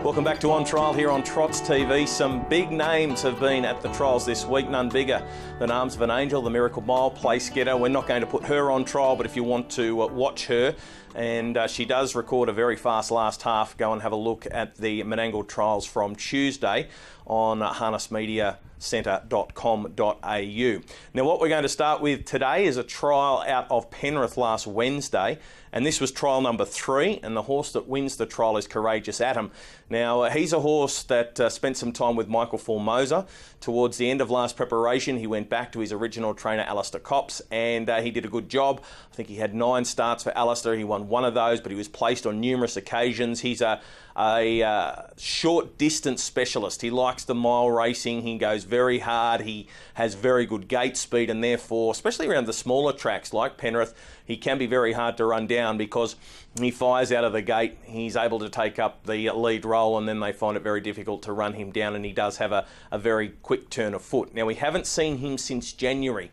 Welcome back to On Trial here on Trots TV. Some big names have been at the trials this week, none bigger than Arms of an Angel, the Miracle Mile place getter. We're not going to put her on trial, but if you want to watch her, and she does record a very fast last half, go and have a look at the Menangle trials from Tuesday on harnessmediacentre.com.au. Now, what we're going to start with today is a trial out of Penrith last Wednesday, and this was trial number 3, and the horse that wins the trial is Courageous Atom. Now, he's a horse that spent some time with Michael Formosa. Towards the end of last preparation, he went back to his original trainer, Alistair Copps, and he did a good job. I think he had 9 starts for Alistair. He won one of those, but he was placed on numerous occasions. He's a short distance specialist. He likes the mile racing. He goes very hard. He has very good gate speed, and therefore, especially around the smaller tracks like Penrith, he can be very hard to run down because he fires out of the gate. He's able to take up the lead role, and then they find it very difficult to run him down, and he does have a very quick turn of foot. Now, we haven't seen him since January.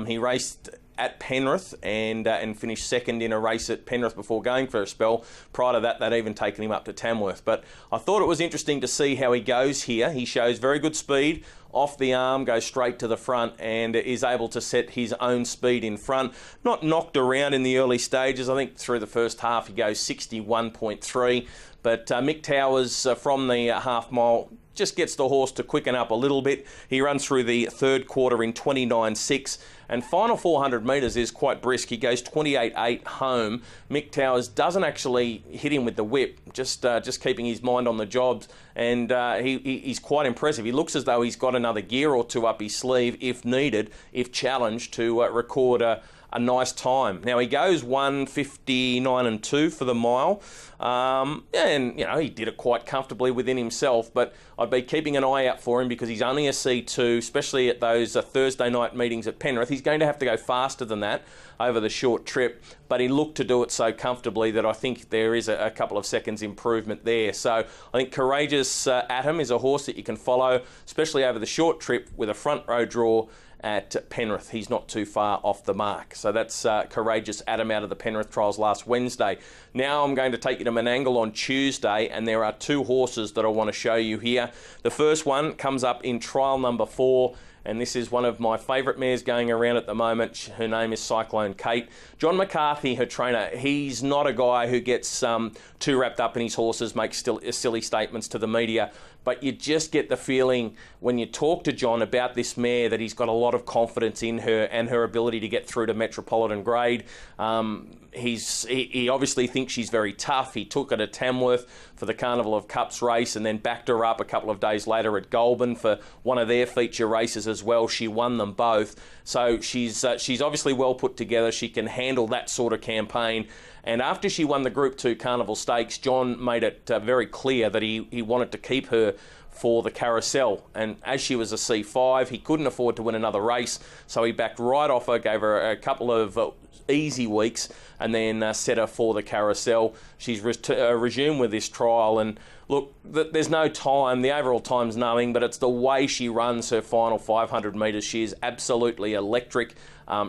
He raced at Penrith and finished second in a race at Penrith before going for a spell. Prior to that, they'd even taken him up to Tamworth. But I thought it was interesting to see how he goes here. He shows very good speed off the arm, goes straight to the front, and is able to set his own speed in front. Not knocked around in the early stages. I think through the first half he goes 61.3. But Mick Towers from the half mile just gets the horse to quicken up a little bit. He runs through the third quarter in 29.6, and final 400 metres is quite brisk. He goes 28.8 home. Mick Towers doesn't actually hit him with the whip, just keeping his mind on the jobs, and he's quite impressive. He looks as though he's got another gear or two up his sleeve if needed, if challenged, to record a nice time. Now, he goes 1:59.2 for the mile, and you know, he did it quite comfortably within himself, but I'd be keeping an eye out for him because he's only a C2, especially at those Thursday night meetings at Penrith. He's going to have to go faster than that over the short trip, but he looked to do it so comfortably that I think there is a couple of seconds improvement there. So I think Courageous Atom is a horse that you can follow, especially over the short trip with a front row draw at Penrith. He's not too far off the mark. So that's Courageous Atom out of the Penrith trials last Wednesday. Now I'm going to take you to Menangle on Tuesday, and there are 2 horses that I want to show you here. The first one comes up in trial number 4, and this is one of my favourite mares going around at the moment. Her name is Cyclone Kate. John McCarthy, her trainer, he's not a guy who gets too wrapped up in his horses, makes silly statements to the media, but you just get the feeling when you talk to John about this mare that he's got a lot of confidence in her and her ability to get through to Metropolitan grade. He obviously thinks she's very tough. He took her to Tamworth for the Carnival of Cups race and then backed her up a couple of days later at Goulburn for one of their feature races as well. She won them both. So she's obviously well put together. She can handle that sort of campaign. And after she won the Group 2 Carnival Stakes, John made it very clear that he wanted to keep her for the Carousel, and as she was a C5, he couldn't afford to win another race, so he backed right off her, gave her a couple of easy weeks, and then set her for the Carousel. She's resumed with this trial, and look, there's no time, the overall time's nothing, but it's the way she runs her final 500 metres. She is absolutely electric.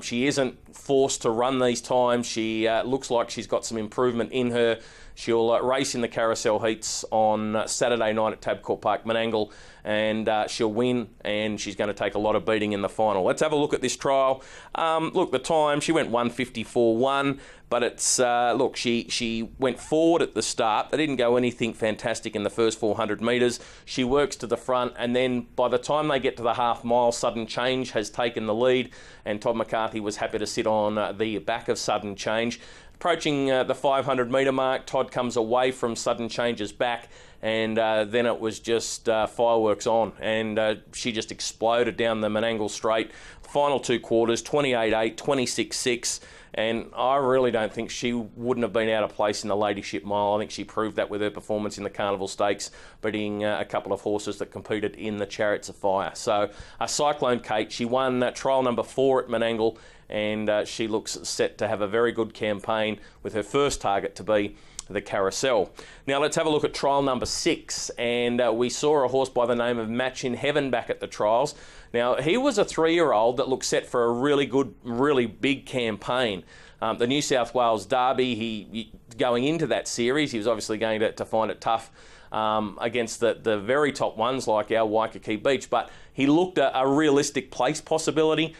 She isn't forced to run these times. She looks like she's got some improvement in her. She'll race in the Carousel heats on Saturday night at Tabcorp Park, Menangle, and she'll win, and she's going to take a lot of beating in the final. Let's have a look at this trial. Look, the time, she went 1:54.1, but it's, look, she went forward at the start. They didn't go anything fantastic in the first 400 metres. She works to the front, and then by the time they get to the half mile, Sudden Change has taken the lead, and Todd McCarthy was happy to sit on the back of Sudden Change. Approaching the 500 metre mark, Todd comes away from Sudden Change's back, and then it was just fireworks on, and she just exploded down the Menangle straight. Final 2 quarters, 28.8, 26.6, and I really don't think she wouldn't have been out of place in the Ladyship Mile. I think she proved that with her performance in the Carnival Stakes, beating a couple of horses that competed in the Chariots of Fire. So Cyclone Kate, she won trial number 4 at Menangle, and she looks set to have a very good campaign with her first target to be the Carousel. Now let's have a look at trial number 6, and we saw a horse by the name of Match in Heaven back at the trials. Now he was a 3-year-old that looked set for a really good, really big campaign. The New South Wales Derby, he going into that series, he was obviously going to find it tough against the very top ones like our Waikiki Beach, but he looked a realistic place possibility.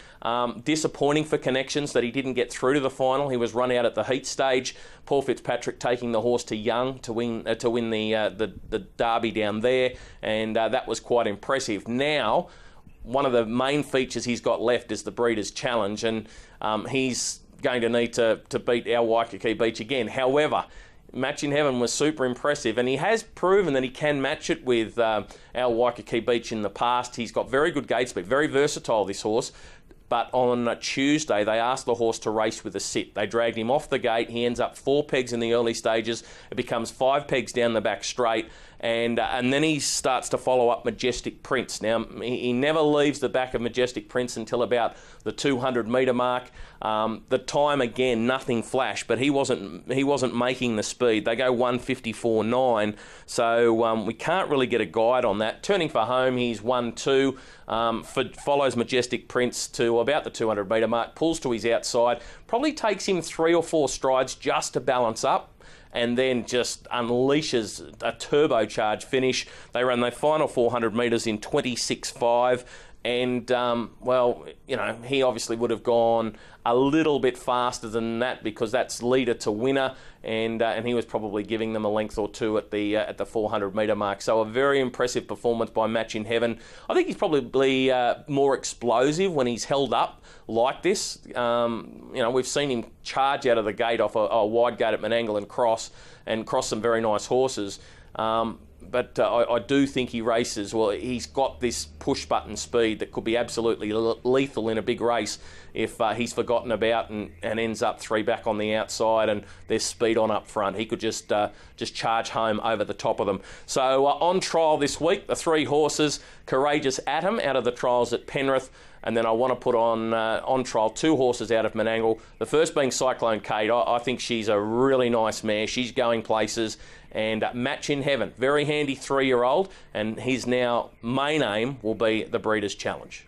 Disappointing for Connections that he didn't get through to the final. He was run out at the heat stage. Paul Fitzpatrick taking the horse to Young to win the Derby down there, and that was quite impressive. Now, one of the main features he's got left is the Breeders' Challenge, and he's going to need to beat our Waikiki Beach again. However, Match in Heaven was super impressive, and he has proven that he can match it with our Waikiki Beach in the past. He's got very good gate speed, very versatile, this horse. But on Tuesday, they asked the horse to race with a sit. They dragged him off the gate. He ends up 4 pegs in the early stages. It becomes 5 pegs down the back straight. And then he starts to follow up Majestic Prince. Now, he never leaves the back of Majestic Prince until about the 200-metre mark. The time, again, nothing flash, but he wasn't making the speed. They go 1:54.9, so we can't really get a guide on that. Turning for home, he's 1-2, follows Majestic Prince to about the 200-metre mark, pulls to his outside, probably takes him 3 or 4 strides just to balance up, and then just unleashes a turbocharged finish. They run their final 400 metres in 26.5. And, well, you know, he obviously would have gone a little bit faster than that because that's leader to winner, and he was probably giving them a length or two at the 400-metre mark. So a very impressive performance by Match in Heaven. I think he's probably more explosive when he's held up like this. You know, we've seen him charge out of the gate off a wide gate at Menangle and cross some very nice horses. But I do think he races, well, he's got this push-button speed that could be absolutely lethal in a big race if he's forgotten about and ends up 3 back on the outside and there's speed on up front. He could just charge home over the top of them. So on trial this week, the 3 horses, Courageous Atom out of the trials at Penrith, and then I want to put on trial 2 horses out of Menangle. The first being Cyclone Kate. I think she's a really nice mare. She's going places. And Match in Heaven, very handy 3-year-old, and his now main aim will be the Breeders' Challenge.